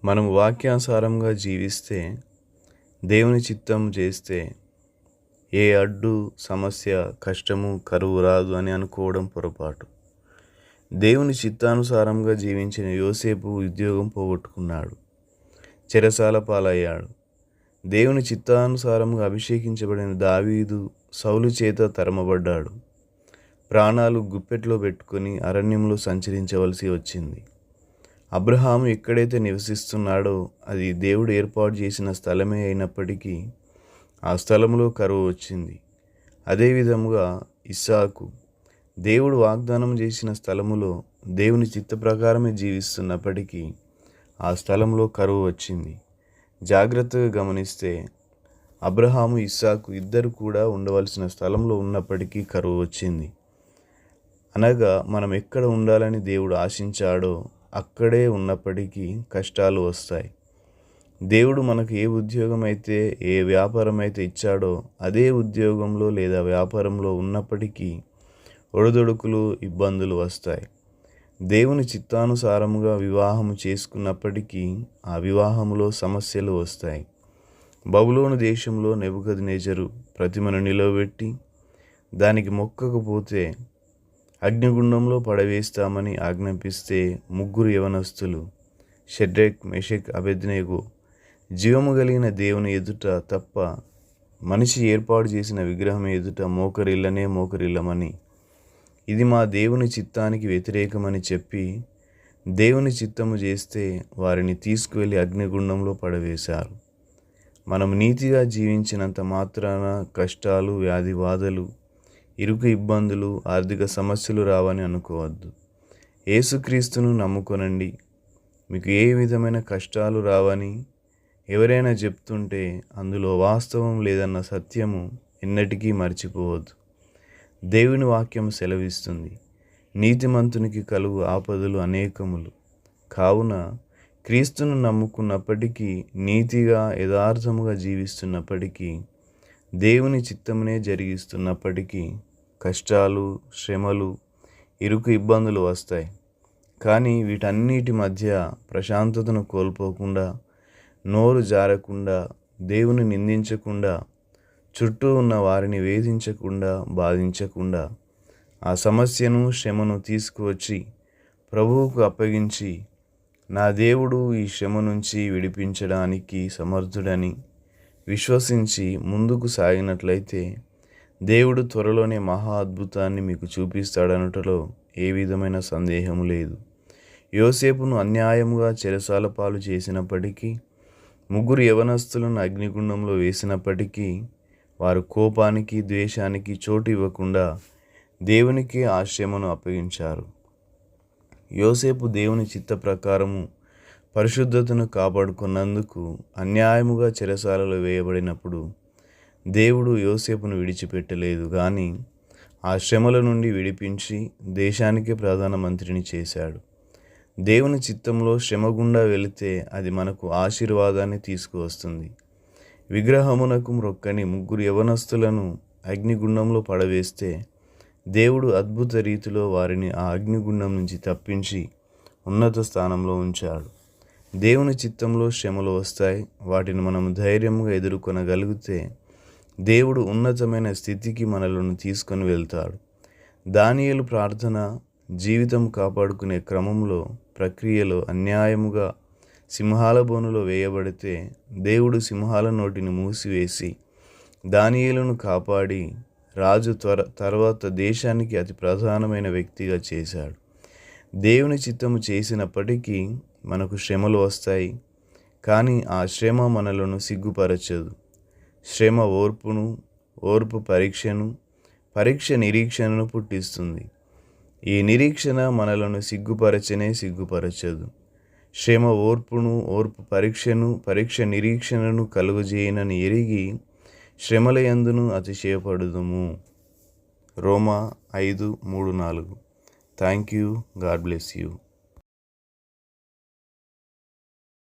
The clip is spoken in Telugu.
మనం వాక్యానుసారంగా జీవిస్తే, దేవుని చిత్తం చేస్తే ఏ అడ్డు, సమస్య, కష్టము, కరువు రాదు అని అనుకోవడం పొరపాటు. దేవుని చిత్తానుసారంగా జీవించిన యోసేపు ఉద్యోగం పోగొట్టుకున్నాడు, చెరసాల పాలయ్యాడు. దేవుని చిత్తానుసారంగా అభిషేకించబడిన దావీదు సౌలు చేత తరమబడ్డాడు. ప్రాణాలు గుప్పెట్లో పెట్టుకొని అరణ్యంలో సంచరించవలసి వచ్చింది. అబ్రహాము ఎక్కడైతే నివసిస్తున్నాడో అది దేవుడు ఏర్పాటు చేసిన స్థలమే అయినప్పటికీ ఆ స్థలంలో కరువు వచ్చింది. అదేవిధముగా ఇస్సాకు దేవుడు వాగ్దానం చేసిన స్థలములో దేవుని చిత్త ప్రకారమే జీవిస్తున్నప్పటికీ ఆ స్థలంలో కరువు వచ్చింది. జాగ్రత్తగా గమనిస్తే అబ్రహాము, ఇస్సాకు ఇద్దరు కూడా ఉండవలసిన స్థలంలో ఉన్నప్పటికీ కరువు వచ్చింది. అనగా మనం ఎక్కడ ఉండాలని దేవుడు ఆశించాడో అక్కడే ఉన్నప్పటికీ కష్టాలు వస్తాయి. దేవుడు మనకు ఏ ఉద్యోగం అయితే, ఏ వ్యాపారం అయితే ఇచ్చాడో అదే ఉద్యోగంలో లేదా వ్యాపారంలో ఉన్నప్పటికీ ఒడిదుడుకులు, ఇబ్బందులు వస్తాయి. దేవుని చిత్తానుసారముగా వివాహం చేసుకున్నప్పటికీ ఆ వివాహములో సమస్యలు వస్తాయి. బబులోను దేశంలో నెబుకద్నెజరు ప్రతిమను నిలవబెట్టి దానికి మొక్కకపోతే అగ్నిగుండంలో పడవేస్తామని ఆజ్ఞాపిస్తే ముగ్గురు యవనస్తులు షడ్రక్, మెషక్, అబేద్నెగో జీవము కలిగిన దేవుని ఎదుట తప్ప మనిషి ఏర్పాటు చేసిన విగ్రహం ఎదుట మోకరిల్లమని, ఇది మా దేవుని చిత్తానికి వ్యతిరేకమని చెప్పి దేవుని చిత్తము చేస్తే వారిని తీసుకువెళ్ళి అగ్నిగుండంలో పడవేశారు. మనం నీతిగా జీవించినంత మాత్రాన కష్టాలు, వ్యాధి బాధలు, ఇరుకు ఇబ్బందులు, ఆర్థిక సమస్యలు రావని అనుకోవద్దు. యేసుక్రీస్తును నమ్ముకొనండి, మీకు ఏ విధమైన కష్టాలు రావని ఎవరైనా చెప్తుంటే అందులో వాస్తవం లేదన్న సత్యము ఎన్నటికీ మర్చిపోవద్దు. దేవుని వాక్యం సెలవిస్తుంది, నీతిమంతునికి కలుగు ఆపదలు అనేకములు. కావున క్రీస్తును నమ్ముకున్నప్పటికీ, నీతిగా యథార్థముగా జీవిస్తున్నప్పటికీ, దేవుని చిత్తమునే జరిగిస్తున్నప్పటికీ కష్టాలు, శ్రమలు, ఇరుకు ఇబ్బందులు వస్తాయి. కానీ వీటన్నిటి మధ్య ప్రశాంతతను కోల్పోకుండా, నోరు జారకుండా, దేవుని నిందించకుండా, చుట్టూ ఉన్న వారిని వేధించకుండా, బాధించకుండా ఆ సమస్యను, శ్రమను తీసుకువచ్చి ప్రభువుకు అప్పగించి, నా దేవుడు ఈ శ్రమ నుంచి విడిపించడానికి సమర్థుడని విశ్వసించి ముందుకు సాగినట్లయితే దేవుడు త్వరలోనే మహా అద్భుతాన్ని మీకు చూపిస్తాడనుటలో ఏ విధమైన సందేహం లేదు. యోసేపును అన్యాయముగా చెరసాల పాలు చేసినప్పటికీ, ముగ్గురు యవనస్తులను అగ్నిగుండంలో వేసినప్పటికీ వారు కోపానికి, ద్వేషానికి చోటు ఇవ్వకుండా దేవునికి ఆ శ్రమను అప్పగించారు. యోసేపు దేవుని చిత్త ప్రకారము పరిశుద్ధతను కాపాడుకున్నందుకు అన్యాయముగా చెరసాలలో వేయబడినప్పుడు దేవుడు యోసేపును విడిచిపెట్టలేదు, కానీ ఆ శ్రమల నుండి విడిపించి దేశానికి ప్రధానమంత్రిని చేశాడు. దేవుని చిత్తంలో శ్రమ గుండా వెళితే అది మనకు ఆశీర్వాదాన్ని తీసుకువస్తుంది. విగ్రహమునకు మ్రొక్కని ముగ్గురు యవనస్తులను అగ్నిగుండంలో పడవేస్తే దేవుడు అద్భుత రీతిలో వారిని ఆ అగ్నిగుండం నుంచి తప్పించి ఉన్నత స్థానంలో ఉంచాడు. దేవుని చిత్తంలో శ్రమలు వస్తాయి. వాటిని మనం ధైర్యంగా ఎదుర్కొనగలిగితే దేవుడు ఉన్నతమైన స్థితికి మనలను తీసుకొని వెళ్తాడు. దానియేలు ప్రార్థన జీవితం కాపాడుకునే క్రమంలో, ప్రక్రియలో అన్యాయముగా సింహాల బోనులో వేయబడితే దేవుడు సింహాల నోటిని మూసివేసి దానియేలును కాపాడి రాజు తర్వాత దేశానికి అతి ప్రధానమైన వ్యక్తిగా చేశాడు. దేవుని చిత్తము చేసినప్పటికీ మనకు శ్రమలు వస్తాయి, కానీ ఆ శ్రమ మనలను సిగ్గుపరచదు. శ్రమ ఓర్పును, ఓర్పు పరీక్షను, పరీక్ష నిరీక్షణను పుట్టిస్తుంది. ఈ నిరీక్షణ మనలను సిగ్గుపరచదు. శ్రమ ఓర్పును, ఓర్పు పరీక్షను, పరీక్ష నిరీక్షణను కలుగజేయనని ఎరిగి శ్రమల యందును అతిశయపడుదుము. రోమా 5:3-4. Thank you. God bless you.